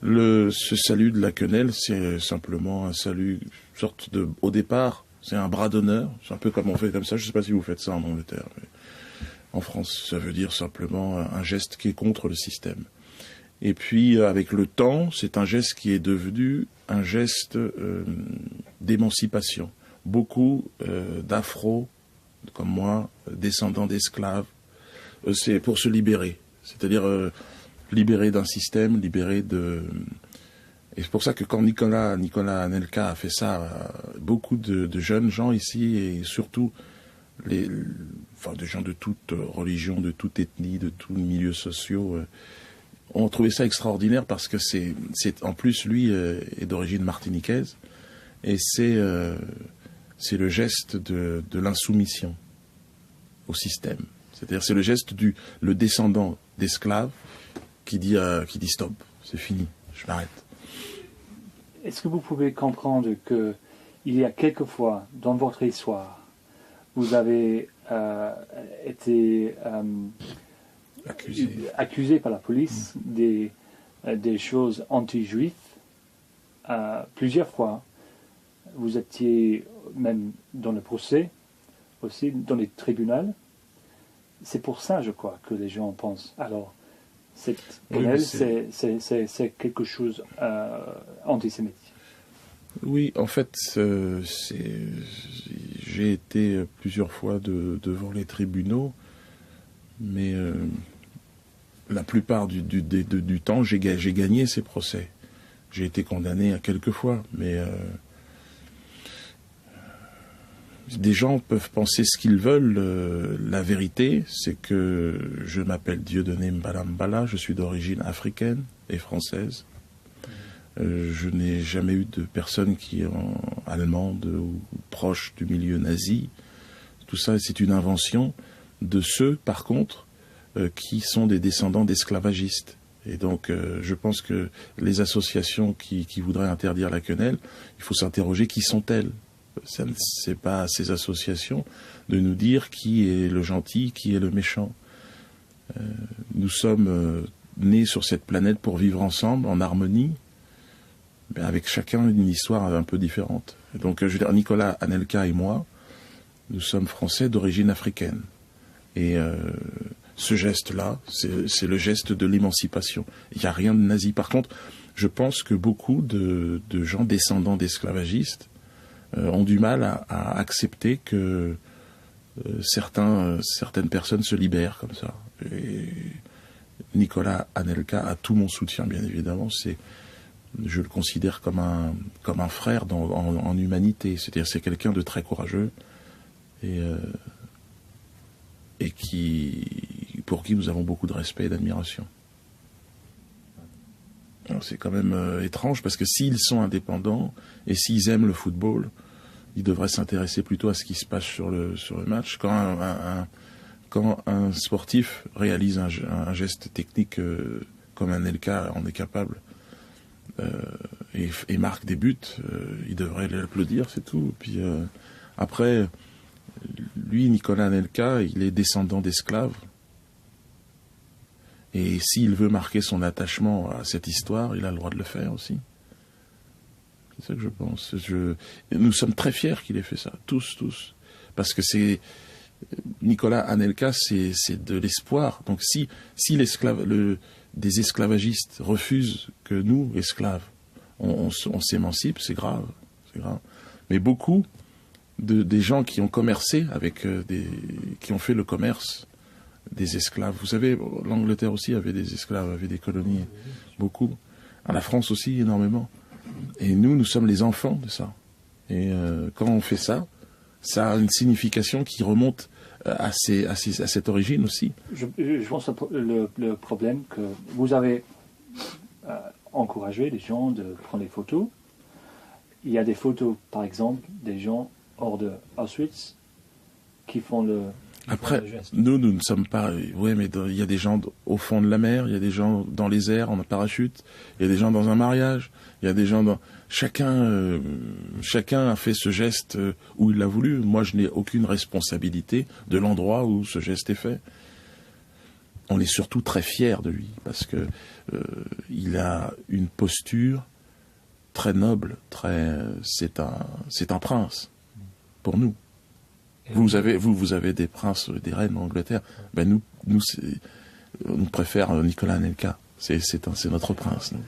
Ce salut de la quenelle, c'est simplement un salut, sorte de, au départ, c'est un bras d'honneur. C'est un peu comme on fait comme ça. Je ne sais pas si vous faites ça en Angleterre, mais en France, ça veut dire simplement un geste qui est contre le système. Et puis, avec le temps, c'est un geste qui est devenu un geste d'émancipation. Beaucoup d'afro, comme moi, descendants d'esclaves, c'est pour se libérer. C'est-à-dire libérer d'un système, libérer de... Et c'est pour ça que quand Nicolas Anelka a fait ça, beaucoup de jeunes gens ici, et surtout des gens de toute religion, de toute ethnie, de tous milieux sociaux, ont trouvé ça extraordinaire parce que c'est en plus, lui est d'origine martiniquaise, et c'est le geste de l'insoumission au système. C'est-à-dire c'est le geste le descendant d'esclaves qui dit stop, c'est fini, je m'arrête. Est-ce que vous pouvez comprendre que il y a quelquefois dans votre histoire, vous avez été accusé par la police des choses anti-juives. Plusieurs fois, vous étiez même dans le procès, aussi dans les tribunaux. C'est pour ça, je crois, que les gens pensent. Alors, cette querelle, c'est quelque chose antisémite. Oui, en fait, j'ai été plusieurs fois devant les tribunaux, mais la plupart du temps, j'ai gagné ces procès. J'ai été condamné à quelques fois, mais des gens peuvent penser ce qu'ils veulent. La vérité, c'est que je m'appelle Dieudonné Mbala, je suis d'origine africaine et française. Je n'ai jamais eu de personne qui est allemande ou proche du milieu nazi. Tout ça, c'est une invention de ceux, par contre, qui sont des descendants d'esclavagistes. Et donc, je pense que les associations qui voudraient interdire la quenelle, il faut s'interroger qui sont-elles. C'est pas à ces associations de nous dire qui est le gentil, qui est le méchant. Nous sommes nés sur cette planète pour vivre ensemble, en harmonie, mais avec chacun une histoire un peu différente. Et donc, je veux dire, Nicolas Anelka et moi, nous sommes français d'origine africaine. Et ce geste-là, c'est le geste de l'émancipation. Il n'y a rien de nazi. Par contre, je pense que beaucoup de gens descendants d'esclavagistes ont du mal à accepter que certaines personnes se libèrent comme ça. Et Nicolas Anelka a tout mon soutien, bien évidemment. Je le considère comme un frère en humanité. C'est-à-dire c'est quelqu'un de très courageux et pour qui nous avons beaucoup de respect et d'admiration. Alors, c'est quand même étrange parce que s'ils sont indépendants et s'ils aiment le football, ils devraient s'intéresser plutôt à ce qui se passe sur le match. Quand un sportif réalise un geste technique comme Anelka en est capable et marque des buts, il devrait l'applaudir, c'est tout. Et puis après, lui, Nicolas Anelka, il est descendant d'esclaves. Et s'il veut marquer son attachement à cette histoire, il a le droit de le faire aussi. C'est ça que je pense. Nous sommes très fiers qu'il ait fait ça, tous. Parce que Nicolas Anelka, c'est de l'espoir. Donc si des esclavagistes refusent que nous, esclaves, on s'émancipe, c'est grave. Mais beaucoup des gens qui ont commercé qui ont fait le commerce des esclaves. Vous savez, l'Angleterre aussi avait des esclaves, avait des colonies, beaucoup. La France aussi, énormément. Et nous sommes les enfants de ça. Et quand on fait ça, ça a une signification qui remonte à cette origine aussi. Je pense que le problème que vous avez encouragé les gens de prendre des photos. Il y a des photos, par exemple, des gens hors de Auschwitz qui font le... Après, nous ne sommes pas... Oui, mais il y a des gens au fond de la mer, il y a des gens dans les airs en parachute, il y a des gens dans un mariage, il y a des gens dans... Chacun a fait ce geste où il l'a voulu. Moi, je n'ai aucune responsabilité de l'endroit où ce geste est fait. on est surtout très fiers de lui, parce que il a une posture très noble, c'est un prince pour nous. Vous avez des princes, des reines en Angleterre. Ben nous préférons Nicolas Anelka. C'est notre prince. Nous.